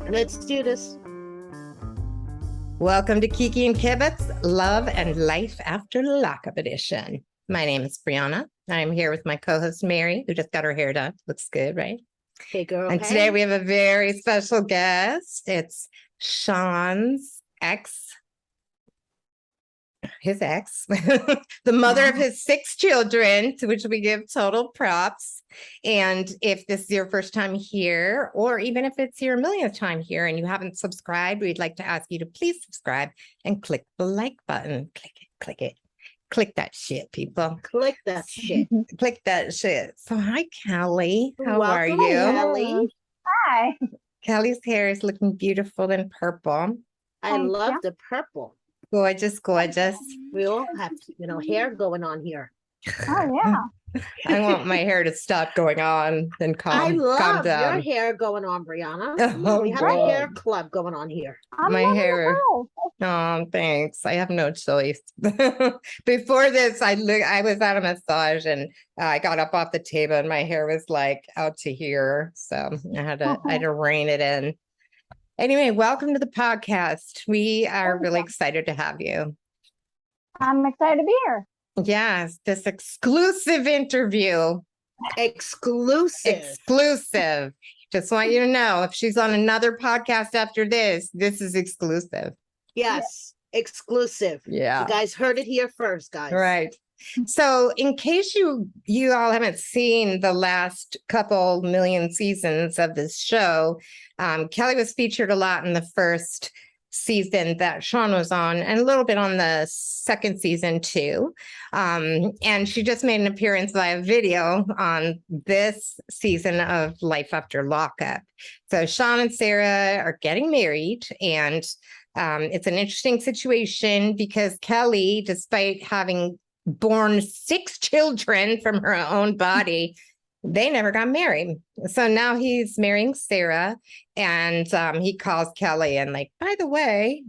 Let's do this. Welcome to Kiki and Kibit's Love and Life After Lockup Edition. My name is Brianna. I'm here with my co-host Mary, who just got her hair done. Looks good, right? Hey, girl. And today we have a very special guest. It's Shawn's his ex, the mother of his 6 children, to which we give total props. And if this is your first time here, or even if it's your millionth time here and you haven't subscribed, we'd like to ask you to please subscribe and click the like button. Click it. Click that shit, people. Click that shit. Click that shit. So hi, Kelly. How Welcome, are you? Kelly. Hi. Kelly's hair is looking beautiful and purple. I love the purple. Gorgeous, gorgeous. We all have, hair going on here. Oh, yeah. I want my hair to stop going on and calm love down. your hair going on, Brianna. Oh, we have a hair club going on here. My hair. Oh, thanks. I have no choice. Before this, I was at a massage and I got up off the table and my hair was like out to here. So I had to rein it in. Anyway, welcome to the podcast. We are really excited to have you. I'm excited to be here. Yes, this exclusive interview. Exclusive. Just want you to know, if she's on another podcast after this is exclusive. Yes, exclusive. Yeah. You guys heard it here first, guys. Right. So in case you all haven't seen the last couple million seasons of this show, Kelly was featured a lot in the first season that Shawn was on and a little bit on the second season too. And she just made an appearance via video on this season of Life After Lockup. So Shawn and Sarah are getting married, and it's an interesting situation because Kelly, despite having born 6 children from her own body, they never got married. So now he's marrying Sarah, and he calls Kelly and like, by the way,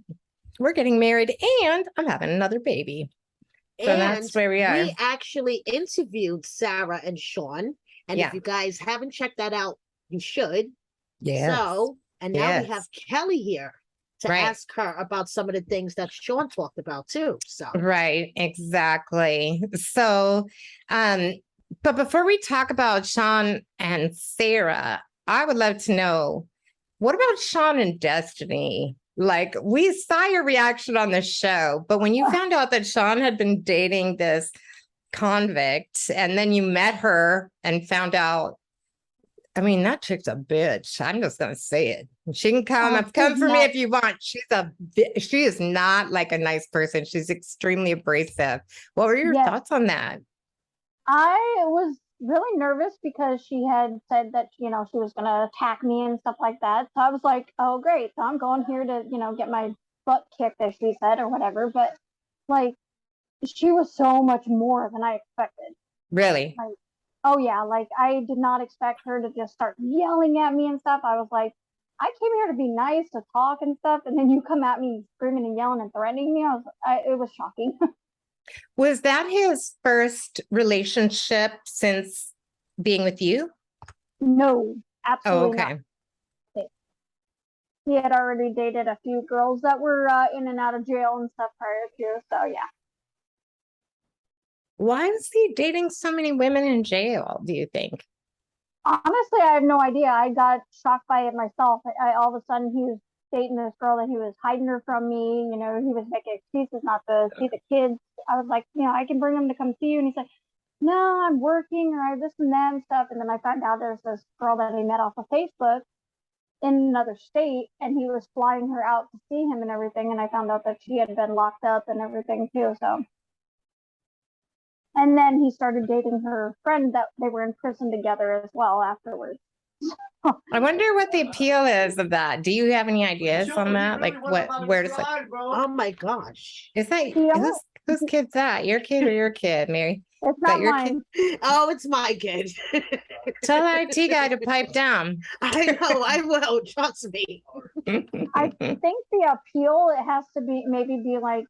we're getting married and I'm having another baby. So that's where we are. We actually interviewed Sarah and Shawn. And if you guys haven't checked that out, you should. Yeah. So, and now we have Kelly here to ask her about some of the things that Shawn talked about too. So right, exactly. So but before we talk about Shawn and Sarah, I would love to know, what about Shawn and Destiny? Like, we saw your reaction on the show, but when you found out that Shawn had been dating this convict and then you met her and found out, I mean, that chick's a bitch. I'm just going to say it. She can come for me if you want. She is not like a nice person. She's extremely abrasive. What were your thoughts on that? I was really nervous because she had said that, she was going to attack me and stuff like that. So I was like, oh, great. So I'm going here to, get my butt kicked, as she said, or whatever. But like, she was so much more than I expected. Really? Like, oh, yeah. Like, I did not expect her to just start yelling at me and stuff. I was like, I came here to be nice, to talk and stuff. And then you come at me screaming and yelling and threatening me. It was shocking. Was that his first relationship since being with you? No, absolutely okay. Not. He had already dated a few girls that were in and out of jail and stuff prior to. So, yeah. Why was he dating so many women in jail, do you think? Honestly, I have no idea. I got shocked by it myself. All of a sudden, he was dating this girl that he was hiding her from me. He was making excuses not to see the kids. I was like, I can bring them to come see you. And he's like, no, I'm working or this and that and stuff. And then I found out there's this girl that he met off of Facebook in another state, and he was flying her out to see him and everything. And I found out that she had been locked up and everything too. So, and then he started dating her friend that they were in prison together as well afterwards. I wonder what the appeal is of that. Do you have any ideas on that? Like, where does it? Oh my gosh! Is that whose kid's that? Your kid or your kid, Mary? It's not your mine. Kid? Oh, it's my kid. Tell the IT guy to pipe down. I know, I will. Trust me. I think the appeal, it has to be maybe be like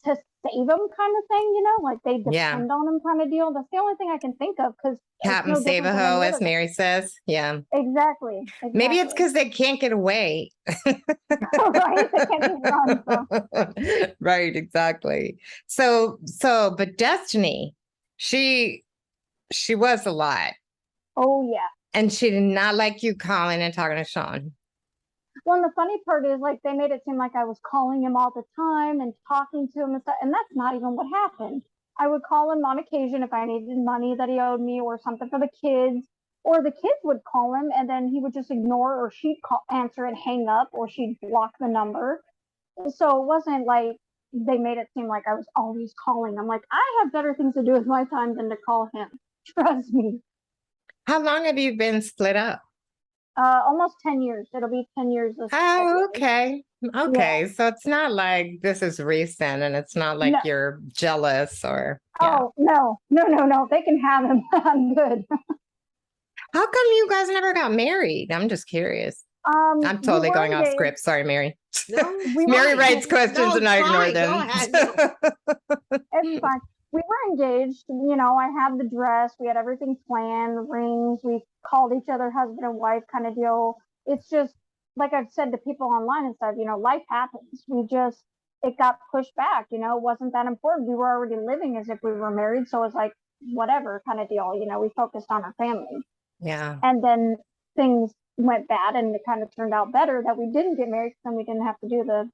to save them kind of thing, like they depend on them kind of deal. That's the only thing I can think of, because Captain no Save a different than Hoe, any as other. Mary says. Yeah. Exactly. Maybe it's because they can't get away. Right? They can't just run. So. Right, exactly. But Destiny, she was a lot. Oh yeah. And she did not like you calling and talking to Shawn. Well, and the funny part is, like, they made it seem like I was calling him all the time and talking to him and stuff, and that's not even what happened. I would call him on occasion if I needed money that he owed me or something for the kids, or the kids would call him and then he would just ignore, or she'd answer and hang up, or she'd block the number. So it wasn't like they made it seem like I was always calling. I'm like, I have better things to do with my time than to call him. Trust me. How long have you been split up? Almost 10 years. It'll be 10 years this February. Okay. Okay. Yeah. So it's not like this is recent, and it's not like you're jealous or. Oh, no. They can have him. I'm good. How come you guys never got married? I'm just curious. I'm totally going off script. Sorry, Mary. No, Mary writes questions and I ignore them. It's fine. We were engaged. I had the dress. We had everything planned, the rings. We called each other husband and wife kind of deal. It's just, like I've said to people online and stuff, life happens. It got pushed back, it wasn't that important. We were already living as if we were married. So it's like, whatever kind of deal, we focused on our family. Yeah. And then things went bad, and it kind of turned out better that we didn't get married, because then we didn't have to do the,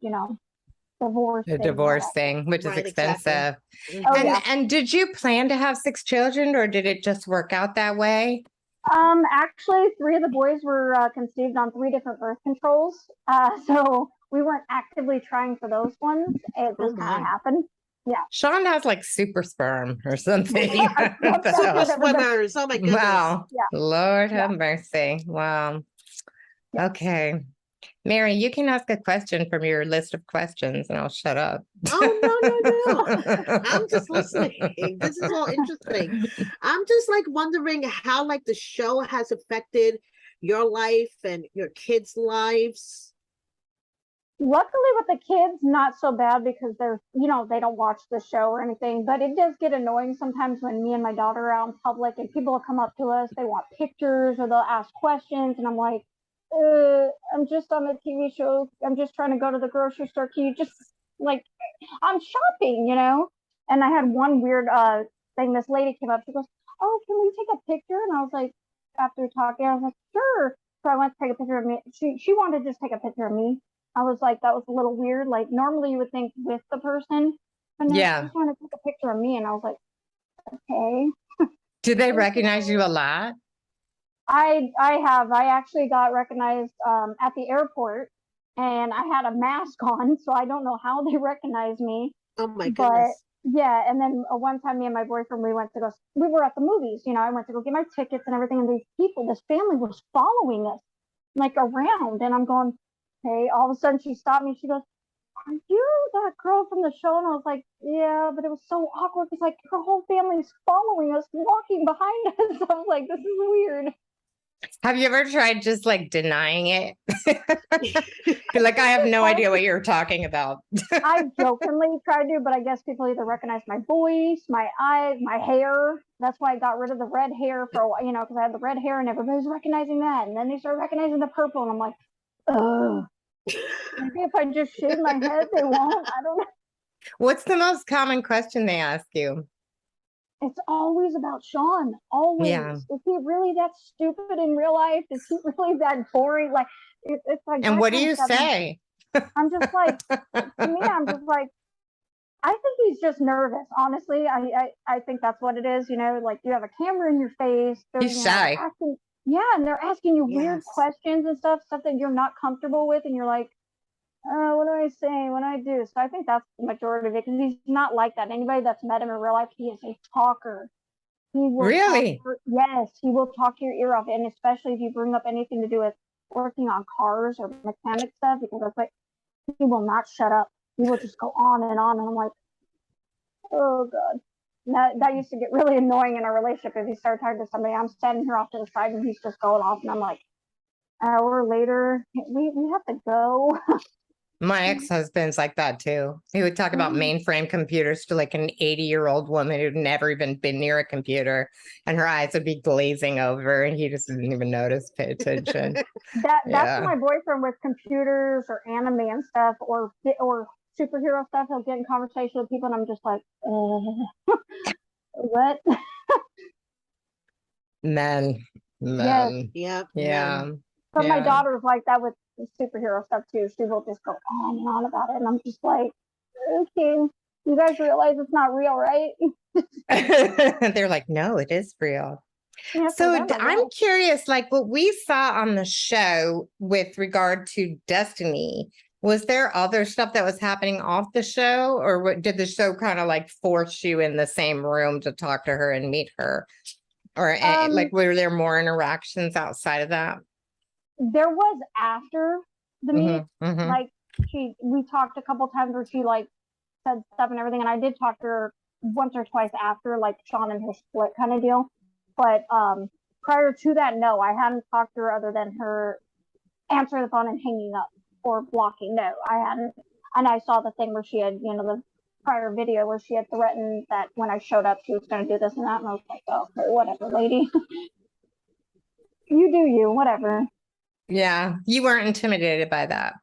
divorce thing, which is expensive. Exactly. And did you plan to have 6 children, or did it just work out that way? Actually, 3 of the boys were conceived on 3 different birth controls. So we weren't actively trying for those ones. It just kind of happened. Yeah. Shawn has like super sperm or something. Super swimmers. Oh my goodness. Wow. Yeah. Lord have mercy. Wow. Yeah. Okay. Mary, you can ask a question from your list of questions and I'll shut up. Oh, no. I'm just listening. This is all interesting. I'm just like wondering how like the show has affected your life and your kids' lives. Luckily with the kids, not so bad, because they're, they don't watch the show or anything, but it does get annoying sometimes when me and my daughter are out in public and people will come up to us, they want pictures or they'll ask questions, and I'm like, I'm just on a TV show. I'm just trying to go to the grocery store. Can you just, like, I'm shopping, And I had one weird thing. This lady came up. She goes, "Oh, can we take a picture?" And I was like, after talking, I was like, "Sure." So I went to take a picture of me. She wanted to just take a picture of me. I was like, that was a little weird. Like, normally you would think with the person, but no, she just wanted to take a picture of me. And I was like, okay. Do they recognize you a lot? I actually got recognized at the airport, and I had a mask on, so I don't know how they recognized me. Oh my goodness. But yeah, and then one time me and my boyfriend, we were at the movies, I went to go get my tickets and everything, and this family was following us, like, around, and I'm going, hey, all of a sudden she stopped me, she goes, "Are you that girl from the show?" And I was like, yeah, but it was so awkward, because like her whole family's following us, walking behind us. I was like, this is weird. Have you ever tried just like denying it? Like, I have no idea what you're talking about. I jokingly tried to, but I guess people either recognize my voice, my eyes, my hair. That's why I got rid of the red hair for a while, because I had the red hair and everybody's recognizing that. And then they started recognizing the purple, and I'm like, ugh. Maybe if I just shave my head, they won't. I don't know. What's the most common question they ask you? It's always about Shawn. Always. Yeah. Is he really that stupid in real life? Is he really that boring? Like, it's like. And what do you say? I'm just like, to me, I'm just like, I think he's just nervous. Honestly, I think that's what it is. Like, you have a camera in your face. He's shy. And they're asking you weird questions and stuff that you're not comfortable with, and you're like, what do I say? What do I do? So I think that's the majority of it, because he's not like that. Anybody that's met him in real life, he is a talker. He will really? Yes, he will talk your ear off, and especially if you bring up anything to do with working on cars or mechanic stuff, because it's like, he will not shut up. He will just go on, and I'm like, oh god. That used to get really annoying in a relationship. If you start talking to somebody, I'm standing here off to the side and he's just going off, and I'm like, an hour later, we have to go. My ex-husband's like that too. He would talk about mainframe computers to like an 80-year-old woman who'd never even been near a computer, and her eyes would be glazing over, and he just didn't even notice, pay attention. That's my boyfriend with computers or anime and stuff or superhero stuff. He'll get in conversation with people, and I'm just like, what? Men. Yes. Yeah. But my daughter's like that with superhero stuff too. She will just go on and on about it, and I'm just like, okay, you guys realize it's not real, right? They're like, no, it is real. Yeah, So like, I'm curious, like what we saw on the show with regard to Destiny, was there other stuff that was happening off the show, or what, did the show kind of like force you in the same room to talk to her and meet her? Or like, were there more interactions outside of that? There was after the meet, like we talked a couple times where she like said stuff and everything, and I did talk to her once or twice after, like Shawn and her split kind of deal. But prior to that, no, I hadn't talked to her other than her answering the phone and hanging up or blocking. No, I hadn't. And I saw the thing where she had, the prior video where she had threatened that when I showed up, she was going to do this and that. And I was like, oh, okay, whatever, lady. You do you, whatever. Yeah, you weren't intimidated by that.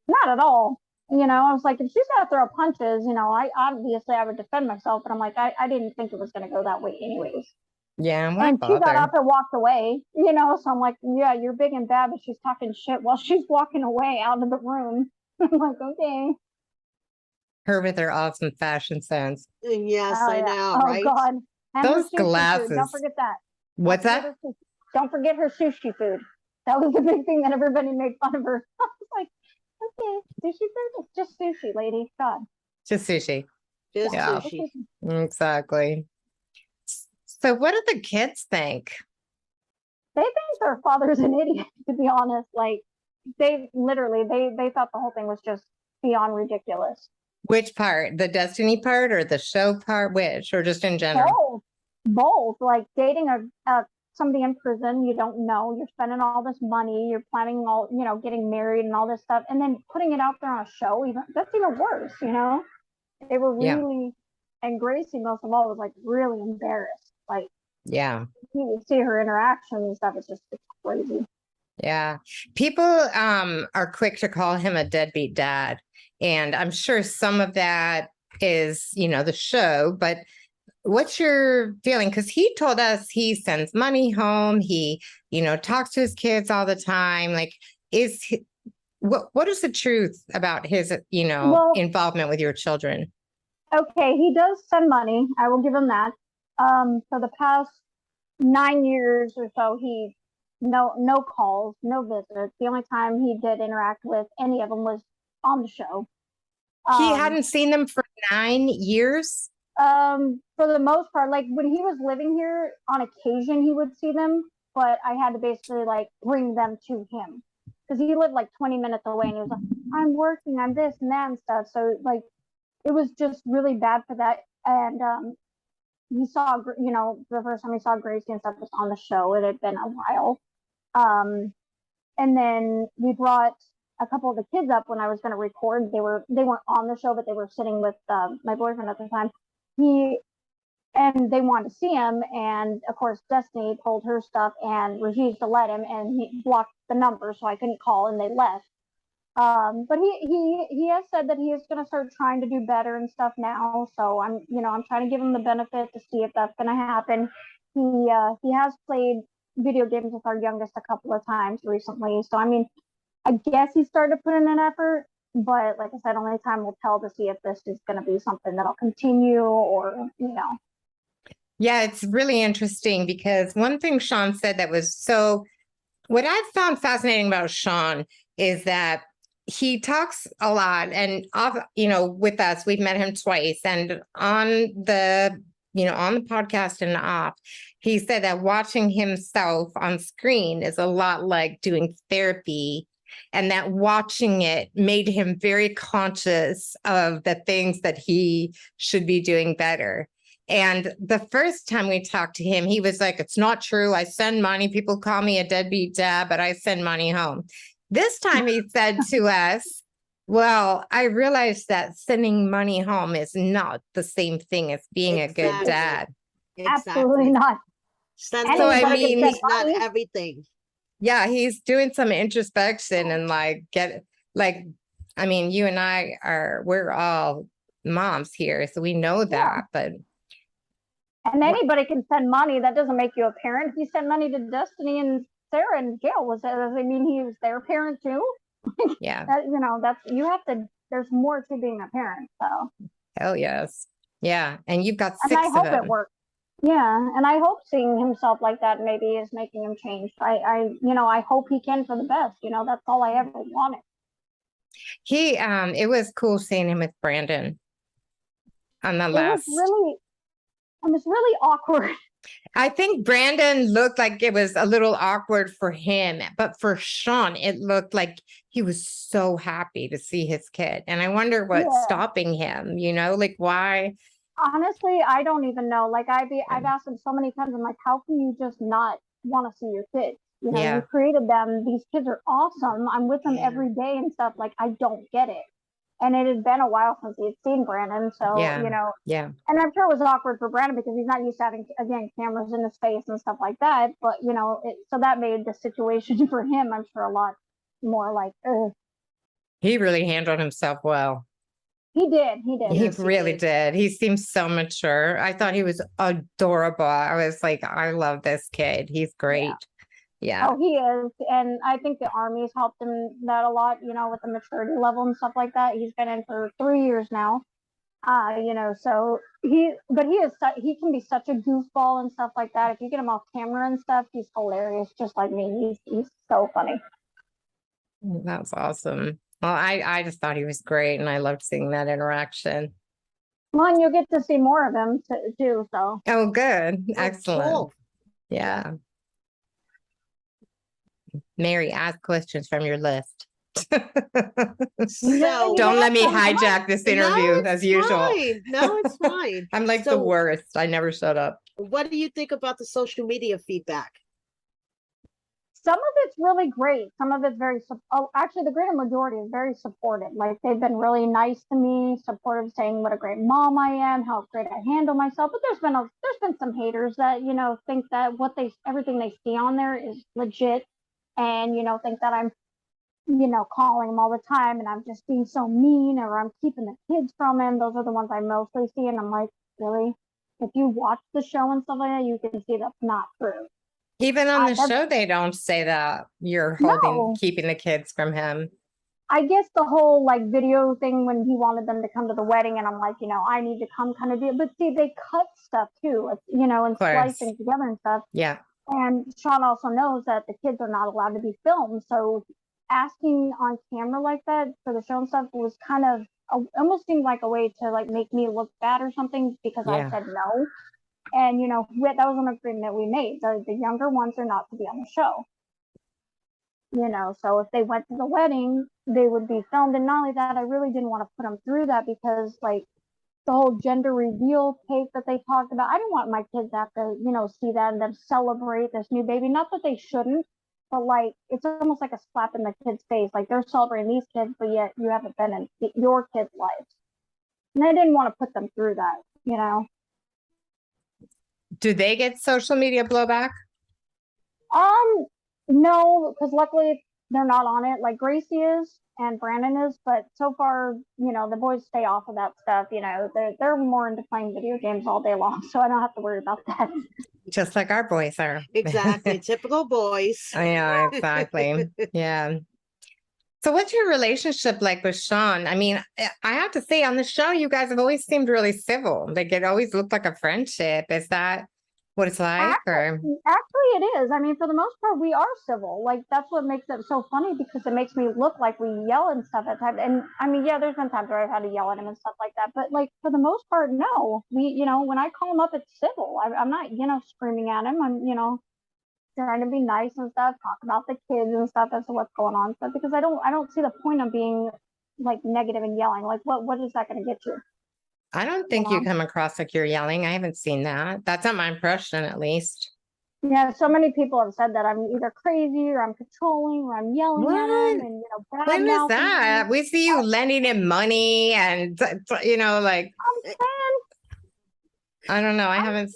Not at all. I was like, if she's got to throw punches, I would defend myself. But I'm like, I didn't think it was going to go that way anyways. Yeah, and she got up and walked away, so I'm like, yeah, you're big and bad, but she's talking shit while she's walking away out of the room. I'm like, okay. Her with her awesome fashion sense. Yes, I know, right? Oh, God. And those glasses. Food. Don't forget that. What's that? Don't forget her sushi food. That was the big thing that everybody made fun of her. I was like, okay, sushi food? It's just sushi, lady. God. Just sushi. Just sushi. Exactly. So what do the kids think? They think their father's an idiot, to be honest. Like, they thought the whole thing was just beyond ridiculous. Which part? The Destiny part or the show part? Which? Or just in general? Both. Like, dating somebody in prison you don't know. You're spending all this money. You're planning all, getting married and all this stuff. And then putting it out there on a show, that's even worse, They were really, and Gracie, most of all, was, like, really embarrassed. Like, you see her interactions and stuff. It's crazy. Yeah. People are quick to call him a deadbeat dad. And I'm sure some of that is, the show, but what's your feeling? Because he told us he sends money home. He, talks to his kids all the time. Like, what is the truth about his, involvement with your children? Okay. He does send money. I will give him that. For the past 9 years or so, he no calls, no visits. The only time he did interact with any of them was on the show. He hadn't seen them for 9 years? For the most part, like when he was living here, on occasion he would see them, but I had to basically like bring them to him because he lived like 20 minutes away, and he was like, I'm working, I'm this and that and stuff. So like it was just really bad for that. And he saw, the first time he saw Gracie and stuff was on the show. It had been a while. And then we brought a couple of the kids up when I was going to record. They weren't on the show, but they were sitting with my boyfriend at the time. And they wanted to see him. And of course, Destiny told her stuff and refused to let him, and he blocked the number, so I couldn't call, and they left. But he has said that he is going to start trying to do better and stuff now. So I'm trying to give him the benefit to see if that's going to happen. He has played video games with our youngest a couple of times recently. So, I mean, I guess he started putting in effort, but like I said, only time will tell to see if this is going to be something that'll continue or. Yeah, it's really interesting because one thing Shawn said that was what I found fascinating about Shawn is that he talks a lot, and with us, we've met him twice, and on the podcast and off, he said that watching himself on screen is a lot like doing therapy, and that watching it made him very conscious of the things that he should be doing better. And the first time we talked to him, he was like, it's not true. I send money. People call me a deadbeat dad, but I send money home. This time he said to us, Well, I realized that sending money home is not the same thing as being a good Exactly. dad. Absolutely Exactly. not. Sending So, I Anybody can mean, money send is not money. everything. Yeah, he's doing some introspection and like, I mean, you and we're all moms here, so we know that, but And anybody can send money. That doesn't make you a parent. He sent money to Destiny and Sarah in jail. Does it mean he was their parent too? yeah, That's you have to. There's more to being a parent. So, hell yes. Yeah, and you've got and I 6 of hope it them. works. Yeah, and I hope seeing himself like that maybe is making him change. I hope he can for the best. That's all I ever wanted. It was cool seeing him with Brandon on the last. It was really awkward. I think Brandon looked like it was a little awkward for him, but for Shawn, it looked like he was so happy to see his kid. And I wonder what's Yeah. stopping him, like why? Honestly, I don't even know. Like I've asked him so many times. I'm like, how can you just not want to see your kids? Yeah. You created them. These kids are awesome. I'm with them Yeah. every day and stuff. Like I don't get it. And it had been a while since he had seen Brandon, so Yeah. Yeah. And I'm sure it was awkward for Brandon because he's not used to having again cameras in his face and stuff like that. But so that made the situation for him, I'm sure, a lot more like, ugh. He really handled himself well. He did. He did. He Yes, he really did. did. He seems so mature. I thought he was adorable. I was like, I love this kid. He's great. Yeah. Oh, he is. And I think the Army's helped him that a lot, with the maturity level and stuff like that. He's been in for 3 years now. So he can be such a goofball and stuff like that. If you get him off camera and stuff, he's hilarious, just like me. He's so funny. That's awesome. Well, I just thought he was great, and I loved seeing that interaction. Well, and you'll get to see more of him too. So. Oh, good. Oh, Excellent. cool. Yeah. Mary, ask questions from your list. So Don't let me hijack this interview as usual. Fine. No, it's fine. I'm like the worst. I never shut up. What do you think about the social media feedback? Some of it's really great. Some of it's actually, the greater majority is very supportive. Like they've been really nice to me, supportive, saying what a great mom I am, how great I handle myself. But there's been some haters that think that everything they see on there is legit, and think that I'm calling him all the time and I'm just being so mean, or I'm keeping the kids from him. Those are the ones I mostly see, and I'm like, really? If you watch the show and stuff like that, you can see that's not true. Even on the show, they don't say that you're keeping the kids from him. I guess the whole video thing when he wanted them to come to the wedding, and I'm like, I need to come kind of deal. But see, they cut stuff too, and splicing together and stuff. Yeah. And Shawn also knows that the kids are not allowed to be filmed. So asking on camera like that for the show and stuff was kind of almost seemed like a way to make me look bad or something, because I said no. And that was an agreement we made. The younger ones are not to be on the show. So if they went to the wedding, they would be filmed. And not only that, I really didn't want to put them through that, because the whole gender reveal tape that they talked about, I didn't want my kids to have to, see that and then celebrate this new baby. Not that they shouldn't, but it's almost like a slap in the kids' face. Like they're celebrating these kids, but yet you haven't been in your kids' lives. And I didn't want to put them through that, Do they get social media blowback? No, because luckily they're not on it. Like Gracie is and Brandon is, but so far, the boys stay off of that stuff. They're more into playing video games all day long, so I don't have to worry about that. Just like our boys are. Exactly. Typical boys. Yeah, exactly. Yeah. So what's your relationship like with Shawn? I mean, I have to say, on the show, you guys have always seemed really civil. Like it always looked like a friendship. Is that what it's like? Actually, it is. I mean, for the most part, we are civil. Like that's what makes it so funny, because it makes me look like we yell and stuff at times. And I mean, yeah, there's been times where I've had to yell at him and stuff like that. But for the most part, no. We, when I call him up, it's civil. I'm not, screaming at him. I'm, trying to be nice and stuff, talk about the kids and stuff as to what's going on and stuff, because I don't see the point of being negative and yelling. Like what is that going to get you? I don't think you come across like you're yelling. I haven't seen that. That's not my impression, at least. Yeah, so many people have said that I'm either crazy or I'm controlling or I'm yelling at them What? and When bad is mouthing that? them. We see you lending him money and, like, I'm saying, I don't know. I I'm haven't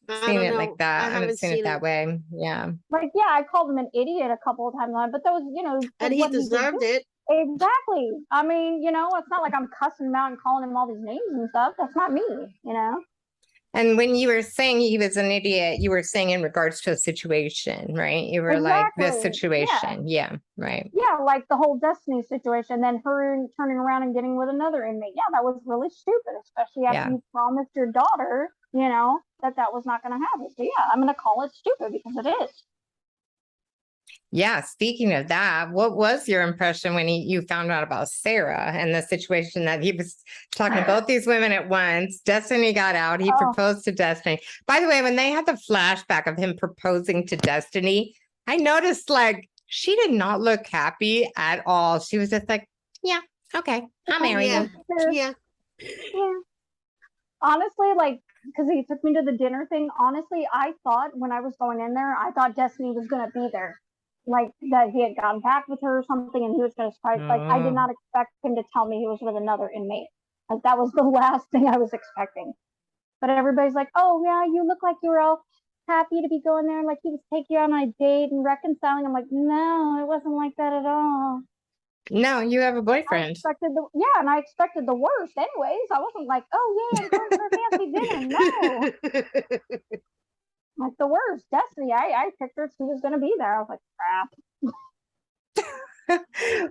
I seen don't it like know. I that. I haven't haven't seen it seen that it. way. Yeah. like, yeah, I called him an idiot a couple of times, but that was, for And he what he did deserved do. it. Exactly. I mean, it's not like I'm cussing him out and calling him all these names and stuff. That's not me. And when you were saying he was an idiot, you were saying in regards to a situation, right? You were like, this Exactly. Yeah. situation. Yeah, right. Yeah, like the whole Destiny situation, then her turning around and getting with another inmate. Yeah, that was really stupid, especially after Yeah. you promised your daughter, that was not going to happen. So yeah, I'm going to call it stupid because it is. Yeah. Speaking of that, what was your impression when you found out about Sarah and the situation that he was talking to both these women at once? Destiny got out. He Oh, proposed to Destiny. By the way, when they had the flashback of him proposing to Destiny, I noticed like she did not look happy at all. She was just like, yeah, okay, I'll marry Yeah. you. Yeah. yeah. Honestly, like, because he took me to the dinner thing. Honestly, I thought when I was going in there, I thought Destiny was going to be there, like that he had gotten back with her or something, and he was going to surprise. Like, I did Oh. not expect him to tell me he was with another inmate. Like, that was the last thing I was expecting. But everybody's like, "Oh yeah, you look like you were all happy to be going there, like he was taking you on a date and reconciling." I'm like, "No, it wasn't like that at all." No, you have a boyfriend. And I expected the worst. Anyways, I wasn't like, "Oh yeah, I'm going for a fancy dinner." No, like the worst. Destiny, I pictured she was going to be there. I was like, "Crap."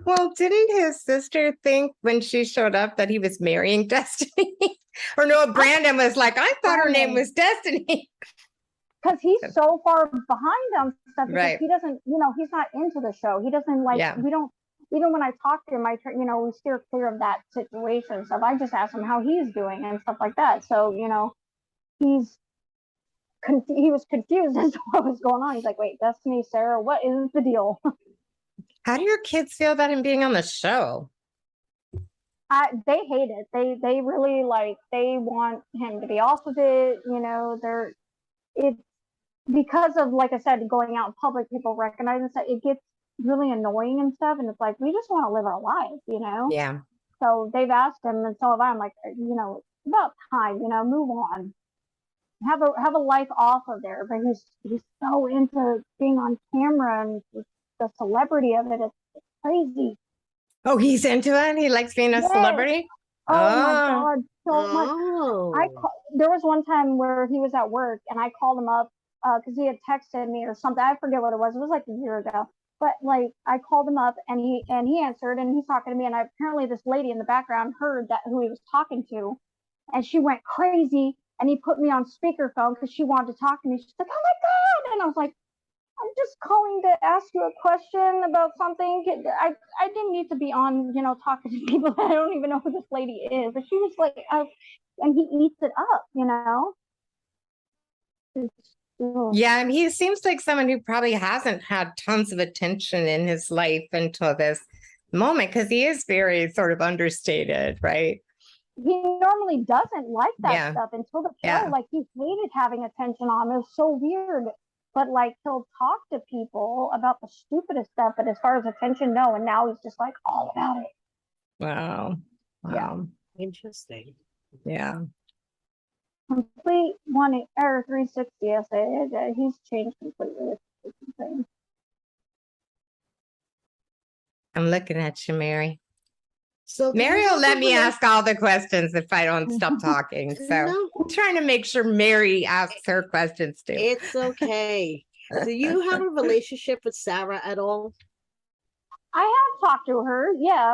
Well, didn't his sister think when she showed up that he was marrying Destiny? Or no, Brandon was like, I thought her name was Destiny. Because he's so far behind on stuff because Right. he doesn't, he's not into the show. He doesn't like, Yeah. we don't, even when I talk to him, we steer clear of that situation stuff. I just ask him how he's doing and stuff like that. So, he's, he was confused as to what was going on. He's like, wait, Destiny, Sarah, what is the deal? How do your kids feel about him being on the show? They hate it. They really they want him to be off of it. It's because of, like I said, going out in public, people recognize and stuff. It gets really annoying and stuff, and it's like we just want to live our lives. Yeah. So they've asked him, and so have I. I'm like, it's about time, move on, have a life off of there. But he's so into being on camera and the celebrity of it. It's crazy. Oh, he's into it? He likes being a Yes. celebrity? Oh my Oh. God, so much. Oh. There was one time where he was at work and I called him up because he had texted me or something. I forget what it was. It was like a year ago. But like I called him up and he answered and he's talking to me and apparently this lady in the background heard that who he was talking to and she went crazy and he put me on speakerphone because she wanted to talk to me. She's like, "Oh my God!" And I was like, "I'm just calling to ask you a question about something." I didn't need to be on, talking to people that I don't even know who this lady is. But she was like, and he eats it up. Yeah, and he seems like someone who probably hasn't had tons of attention in his life until this moment because he is very sort of understated, right? He normally doesn't like that Yeah. stuff until the show. Yeah. Like he hated having attention on him. It was so weird. But like he'll talk to people about the stupidest stuff, but as far as attention, no. And now he's just like all about it. Wow. Yeah. Wow. Interesting. Yeah. Complete 360. Yes, he's changed completely. It's insane. I'm looking at you, Mary. So Mary will let me ask all the questions if I don't stop talking. So No, I'm trying to make sure Mary asks her questions too. it's okay. Do you have a relationship with Sarah at all? I have talked to her. Yeah.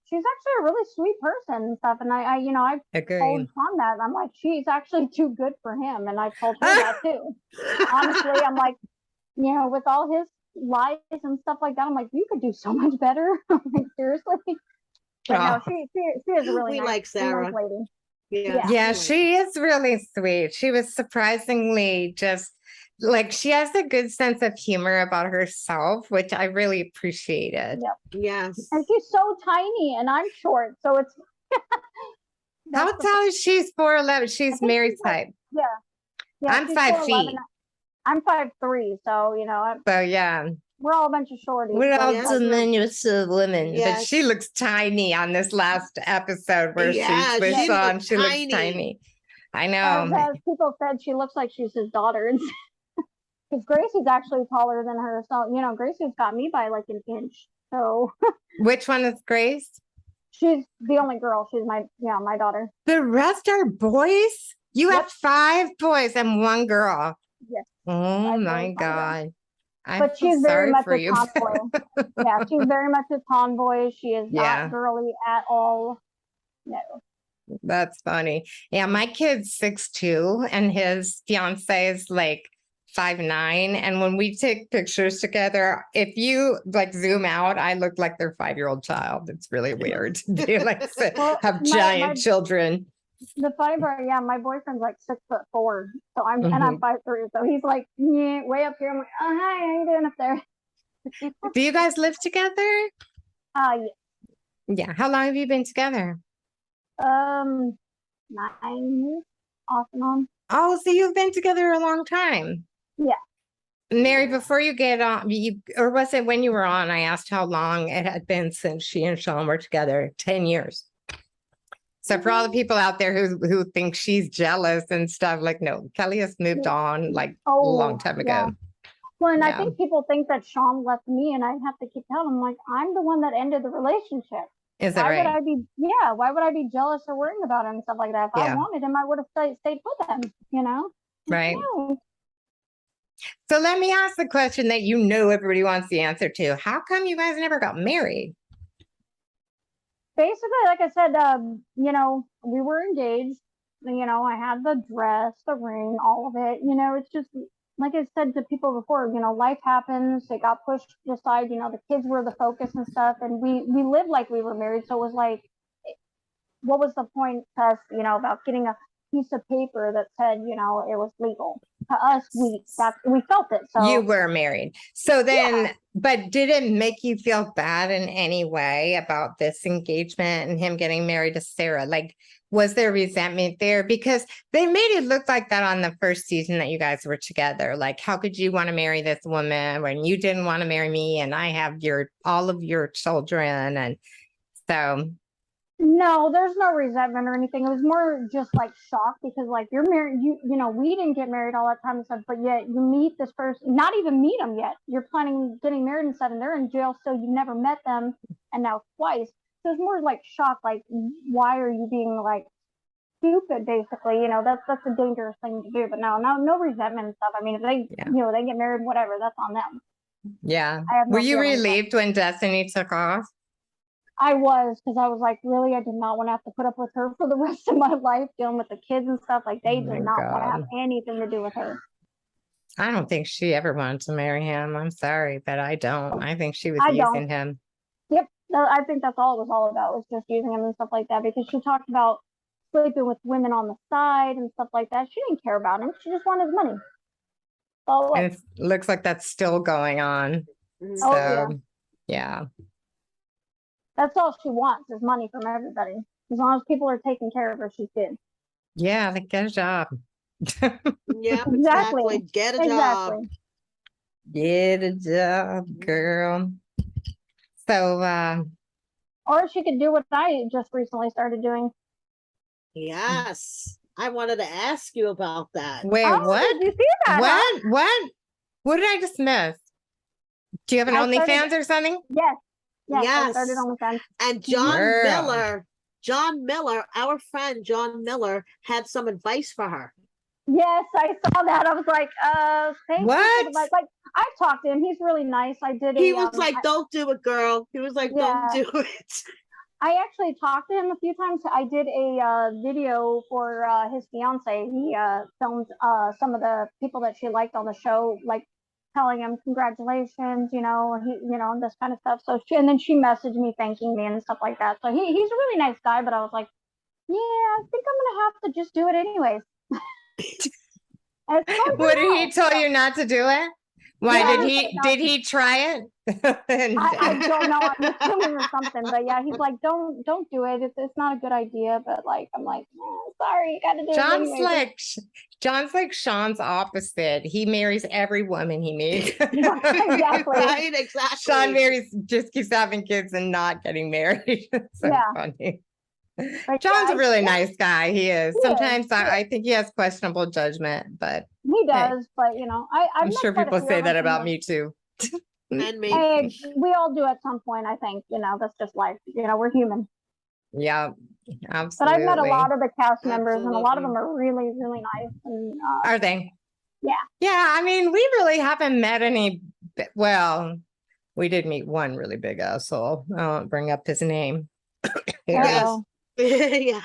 She's actually a really sweet person and stuff. And I told Agree. Shawn that. I'm like, she's actually too good for him. And I told her that too. Honestly, I'm like, with all his lies and stuff like that, I'm like, you could do so much better. Like, seriously. But no, she is a really We nice, like Sarah. nice lady. Yeah. Yeah, she is really sweet. She was surprisingly just like she has a good sense of humor about herself, which I really appreciated. Yep. Yes. And she's so tiny and I'm short. So it's How tall is she's 4'11"? She's Mary's height. Yeah. I'm she's 5 4'11". feet. I'm 5'3", so So yeah, we're all a bunch of shorties. we're all Yes. diminutive women, but Yes. she looks tiny on this last episode where Yeah, she's with she Shawn. looks She looks tiny. tiny. I As, know. as people said, she looks like she's his daughter. Because Gracie's actually taller than her. So, Gracie's got me by like an inch. So Which one is Grace? she's the only girl. She's my daughter. The rest are boys? You Yep. have 5 boys and 1 girl. Yes. Oh 5 my boys, 1 girl. God. I But feel she's very sorry much for a you. tomboy. Yeah, she's very much a tomboy. She is Yeah. not girly at all. No. That's funny. Yeah, my kid's 6'2" and his fiance is like 5'9". And when we take pictures together, if you like zoom out, I look like their 5-year-old child. It's really weird. They like Well, have my- giant children. The funny part, my boyfriend's like 6'4", so I'm Mm-hmm. and I'm 5'3", so he's like way up here. I'm like, oh hi, how you doing up there? Do you guys live together? Yeah. Yeah. How long have you been together? 9 years off and on. Oh, so you've been together a long time. Yeah. Mary, before you get on, or was it when you were on? I asked how long it had been since she and Shawn were together. 10 years. So for all the people out there who think she's jealous and stuff, like, no, Kelly has moved on like a long time ago. Yeah. Well, and Yeah. I think people think that Shawn left me, and I have to keep telling them, like, I'm the one that ended the relationship. Is that Why right? would I be? Yeah. Why would I be jealous or worrying about him and stuff like that? If I Yeah. wanted him, I would have stayed with him. Right. No. So let me ask the question that everybody wants the answer to. How come you guys never got married? Basically, like I said, we were engaged. I had the dress, the ring, all of it. It's just like I said to people before. Life happens. It got pushed aside. The kids were the focus and stuff, and we lived like we were married. So it was like, what was the point to us? About getting a piece of paper that said, it was legal. To us, we felt it. So You were married. So then, but did it make you feel bad in any way about this engagement and him getting married to Sarah? Like, was there resentment there? Because they made it look like that on the first season that you guys were together. Like, how could you want to marry this woman when you didn't want to marry me and I have all of your children? And so. No, there's no resentment or anything. It was more just like shock because like you're married, we didn't get married all that time and stuff, but yet you meet this person, not even meet them yet. You're planning getting married and stuff, and they're in jail, so you never met them, and now twice. So it's more like shock, like why are you being like stupid? Basically, that's a dangerous thing to do. But no resentment and stuff. I mean, if they they get married, whatever, that's on them. Yeah. Were you relieved when Destiny took off? I was, because I was like, really, I did not want to have to put up with her for the rest of my life, dealing with the kids and stuff. Like, they did not want to have anything to do with her. I don't think she ever wanted to marry him. I'm sorry, but I don't. I think she was using him. Yep. I think that's all it was all about, was just using him and stuff like that, because she talked about sleeping with women on the side and stuff like that. She didn't care about him. She just wanted his money. And it looks like that's still going on. So, yeah. That's all she wants, is money from everybody. As long as people are taking care of her, she's good. Yeah, like, get a job. Yeah, exactly. Get a job. Get a job, girl. So, or she could do what I just recently started doing. Yes. I wanted to ask you about that. Wait, what? Did you see that? What? Huh? What? What did I just miss? Do you have an OnlyFans or something? Yes. Yes. I started OnlyFans. And John Miller, our friend John Miller, had some advice for her. Yes, I saw that. I was like, thank what? you. Like, I've talked to him. He's really nice. He was like, don't do it, girl. He was like, don't do it. I actually talked to him a few times. I did a video for his fiance. He filmed some of the people that she liked on the show, like telling him congratulations, and this kind of stuff. So and then she messaged me thanking me and stuff like that. So he's a really nice guy, but I was like, yeah, I think I'm gonna have to just do it anyways. What did he tell you not to do it? Why did he try it? I don't know. I'm assuming or something, but yeah, he's like, don't do it. It's not a good idea. But like, I'm like, sorry, you got to do John's it anyway. John's like Shawn's opposite. He marries every woman he meets. Exactly. Right, exactly. Shawn marries, just keeps having kids and not getting married. So Yeah. funny. Like, John's a really yeah, nice guy. He is. He Sometimes is. I think he has questionable judgment, but he hey, does. But you know, I've I'm met sure quite a people few say of that them, about me too. And me. Hey, we all do at some point. I think that's just life. We're human. Yeah, But I've met a absolutely. lot of the cast members, and a lot of Absolutely. them are really, really nice. And Are they? yeah. Yeah, I mean, we really haven't met any. Well, we did meet one really big asshole. I won't bring up his name. Yes. Uh-oh. Yeah.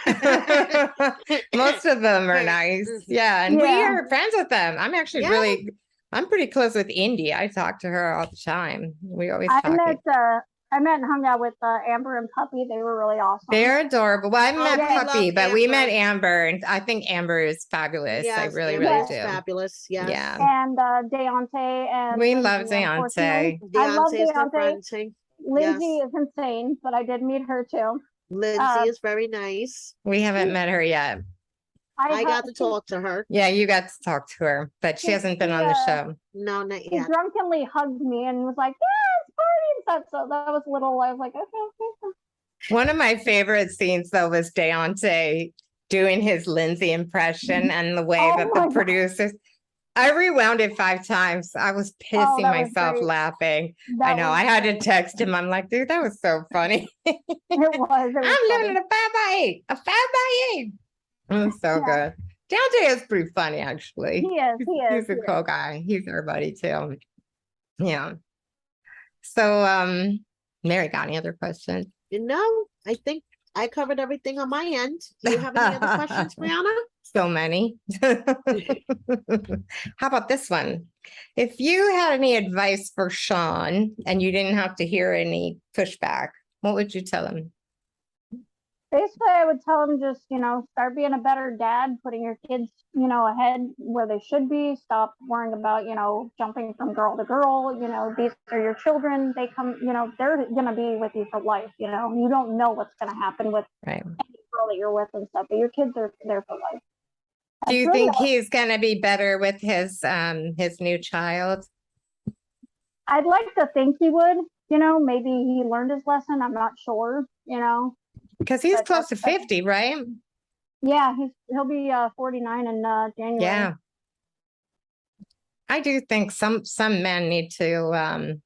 Most of them are nice. Yeah, and we Yeah. are friends with them. I'm actually Yeah. I'm pretty close with Indy. I talk to her all the time. We always I talk. met and hung out with Amber and Puppy. They were really awesome. They're adorable. Well, I met we Puppy, love but we met Amber. Amber, and I think Amber is fabulous. I Yes, really, Amber really is do. fabulous. Yes. Yeah. And Deontay and We Lindsay, love unfortunately. Deontay. I love Deontay is her Deontay. friend too. Lindsay Yes. is insane, but I did meet her too. Lindsay is very nice. We haven't met her yet. I got to talk to her. Yeah, you got to talk to her, but she hasn't been on the show. No, not She yet. drunkenly hugged me and was like, "Yeah, it's party and stuff." So that was a little. I was like, "Okay." One of my favorite scenes, though, was Deontay doing his Lindsay impression and the way Oh that my the God. producers. I rewound it 5 times. I was pissing that was myself great. laughing. That I know. was I had to great. text him. I'm like, dude, that was so funny. It was. I'm living funny. in a 5x8. A 5x8. It was so good. Deontay is pretty funny, actually. He is. He's a cool guy. He's our buddy too. Yeah. So, Mary, got any other questions? No, I think I covered everything on my end. Do you have any other questions, Brianna? So many. How about this one? If you had any advice for Shawn and you didn't have to hear any pushback, what would you tell him? Basically, I would tell him just, start being a better dad, putting your kids, ahead where they should be. Stop worrying about, jumping from girl to girl. These are your children. They come, they're going to be with you for life. You don't know what's going to happen with Right. any girl that you're with and stuff, but your kids are there for life. Do you think he's going to be better with his new child? I'd like to think he would, maybe he learned his lesson. I'm not sure, Because he's close to 50, right? Yeah, he'll be 49 in January. Yeah. I do think some men need to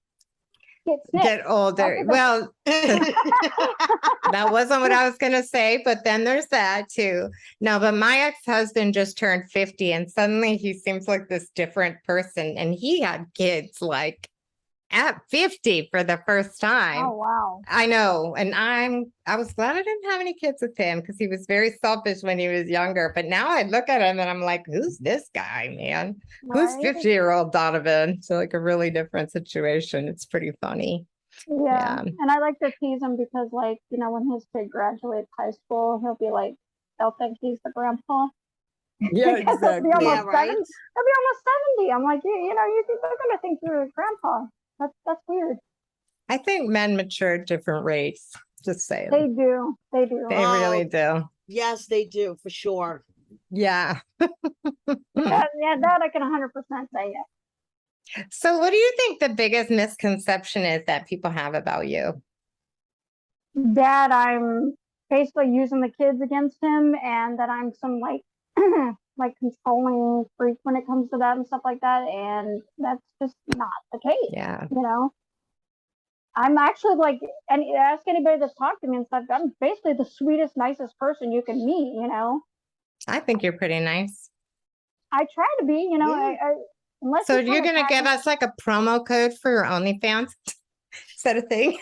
get older. Well, that wasn't what I was going to say, but then there's that too. No, but my ex-husband just turned 50 and suddenly he seems like this different person. And he had kids like at 50 for the first time. Oh, wow. I know. And I was glad I didn't have any kids with him because he was very selfish when he was younger. But now I look at him and I'm like, who's this guy, man? Right? Who's 50-year-old Donovan? So like a really different situation. It's pretty funny. Yeah. And I like to tease him because like, when his kid graduates high school, he'll be like, they'll think he's the grandpa. Yeah, exactly. He'll be Yeah, almost right. 70. He'll be almost 70. I'm like, they're going to think you're a grandpa. That's weird. I think men mature at different rates. Just saying. They do. They do. They really do. Yes, they do, for sure. Yeah. Yeah, that I can 100% say it. So what do you think the biggest misconception is that people have about you? That I'm basically using the kids against him and that I'm some like controlling freak when it comes to that and stuff like that. And that's just not the case. Yeah. I'm actually like, and ask anybody that's talked to me and stuff, I'm basically the sweetest, nicest person you can meet, I think you're pretty nice. I try to be, Yeah. unless So you're going to give us like a promo code for your OnlyFans? Is that a thing?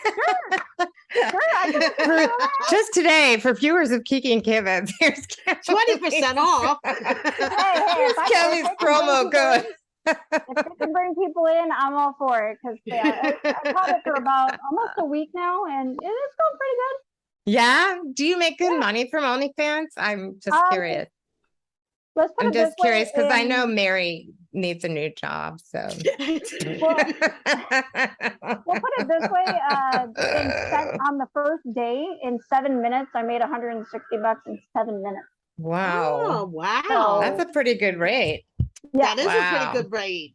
Sure, I can do that. Just today, for viewers of Kiki and Kivitz, here's 20% off. Here's Kelly's promo code. If they can bring people in, I'm all for it because I taught it for about almost a week now, and it's going pretty good. Yeah. Do you make good money from OnlyFans? I'm just curious. Let's put I'm it this just curious way, because I know Mary needs a new job. So Well, put day in 7 minutes. I made $160 in 7 minutes. Oh, Wow. wow. That's a pretty good rate. Yeah. That is a pretty Wow. good rate.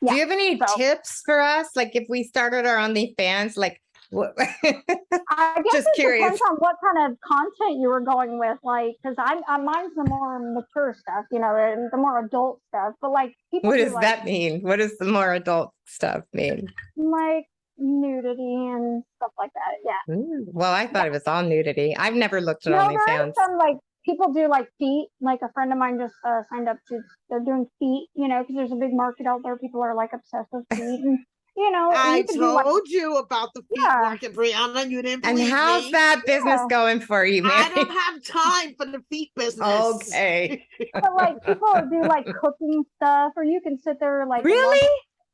Do you have any so- tips for us? Like if we started our OnlyFans, like what? I guess Just it curious. depends on what kind of content you were going with, like, because mine's the more mature stuff, you know, the more adult stuff. But like people What do does like, that mean? What does the more adult stuff mean? like nudity and stuff like that. Yeah. Ooh, well, I thought it was all nudity. I've never looked at No, there OnlyFans. is some like people do like feet. Like a friend of mine just signed up to. They're doing feet, you know, because there's a big market out there. People are like obsessed with feet, and you know, I you could do like, told you about the feet Yeah. market, Brianna. You didn't And believe how's me. that business Yeah. going for you, I Mary? don't have time for the feet business. Okay. but like people do like cooking stuff, or you can sit there like and Really? watch-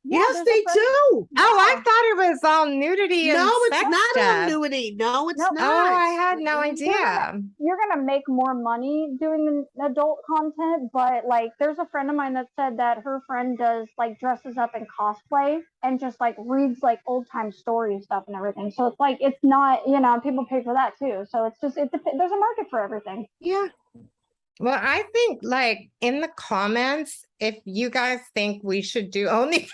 Yeah, Yes, there's a they friend- do. Oh, I Yeah. thought it was all nudity and No, it's sex not stuff. all nudity. No, it's Nope. not. Oh, I had no You're idea. You're gonna make more money doing the adult content, but like there's a friend of mine that said that her friend does like dresses up in cosplay and just like reads like old time story stuff and everything. So it's like it's not, you know, people pay for that too. So it's just there's a market for everything. Yeah. Well, I think like in the comments, if you guys think we should do OnlyFans,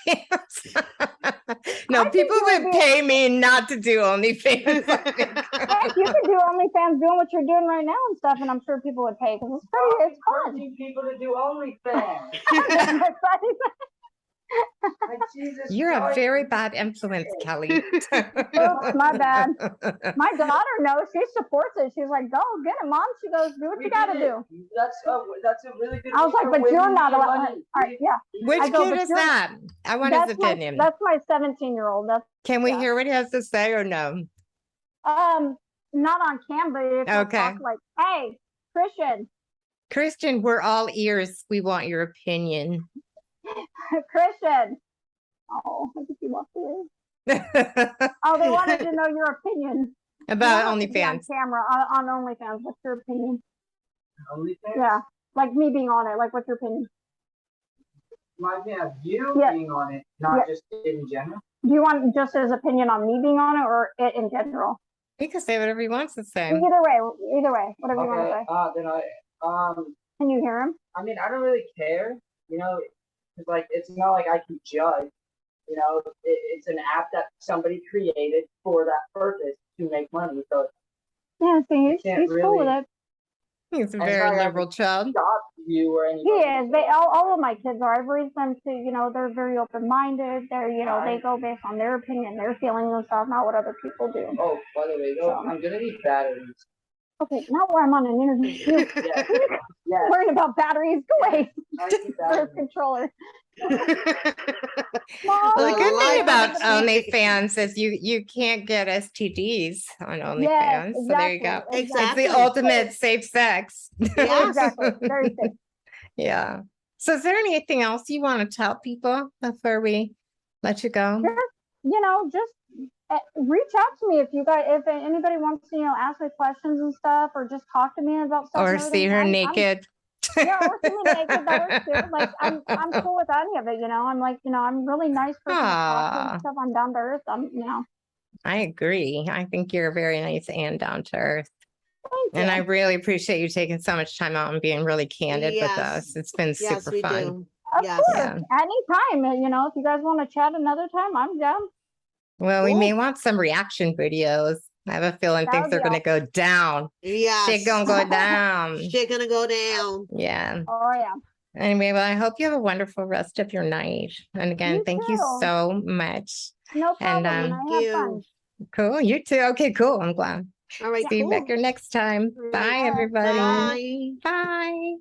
no, I think people you would would be- pay me not to do OnlyFans. I think. Heck, you could do OnlyFans doing what you're doing right now and stuff, and I'm sure people would pay because it's fun. Encouraging people to do OnlyFans. Like, Jesus You're a Christ. very bad influence, Kelly. Oops, my bad. My daughter knows. She supports it. She's like, "Go get it, mom." She goes, "Do what We you got to did it. do." That's a really good. I was way like, for "But women you're to not make allowed." money. All right, yeah. Which I go, kid "But is you're- that? I want his opinion. That's my 17-year-old. That's Can we yeah. hear what he has to say or no? not on cam, but if Okay. talk like, "Hey, Christian, Christian, we're all ears. We want your opinion. Christian." Oh, I think he lost it. Oh, they wanted to know your opinion. You About don't have to be on OnlyFans. camera on OnlyFans. What's your opinion? OnlyFans? Yeah, like me being on it. Like, what's your opinion? My opinion of you Yeah. being on it, not Yeah. just in general. Do you want just his opinion on me being on it, or it in general? He can say whatever he wants to say. Either way, whatever you want to Okay. say. Then Can you hear him? I mean, I don't really care. You know, because like it's not like I can judge. You know, it's an app that somebody created for that purpose to make money. So Yeah, see, he's can't cool with really- it. He's a And very sorry, I liberal child. stop you or He anything. is. They all of my kids are. I've raised them to, you know, they're very open minded. They're, you know, they go based on their opinion, their feelings and stuff, not what other people do. Oh, by the way, though, So- I'm gonna need batteries. Okay, not where I'm on an interview. You Yes, yes. worried about batteries? Go away. I need First batteries. controller. Mom, Well, the I good like thing about it. OnlyFans is you can't get STDs on OnlyFans. So there you go. exactly. It's Exactly. the ultimate safe sex. Yes. Exactly. Very safe. Yeah. So is there anything else you want to tell people before we let you go? Sure. You know, just reach out to me if anybody wants to, you know, ask me questions and stuff, or just talk to me about stuff. Or and see everything. her I'm- naked? Yeah, or see me naked. That works too. Like I'm cool with any of it. You know, I'm like, you know, I'm really nice person to talk to Aw. and stuff. I'm down to earth. You know. I agree. I think you're very nice and down to earth. Thank And you. I really appreciate you taking so much time out and being really candid with Yes. us. It's been Yes, super we fun. do. Of Yes. course, Yeah. anytime. You know, if you guys want to chat another time, I'm down. Well, we Cool. may want some reaction videos. I have a feeling That things would are be going to go down. Yes. Shit gonna go down. Shit gonna go down. Yeah. Oh yeah. Anyway, well, I hope you have a wonderful rest of your night. And again, You thank you too. so much. No And, problem. and I Thank have fun. Cool. You too. Okay, cool. I'm glad. All right, See you back cool. here next time. All right. Bye, Bye. everybody. Bye. Bye.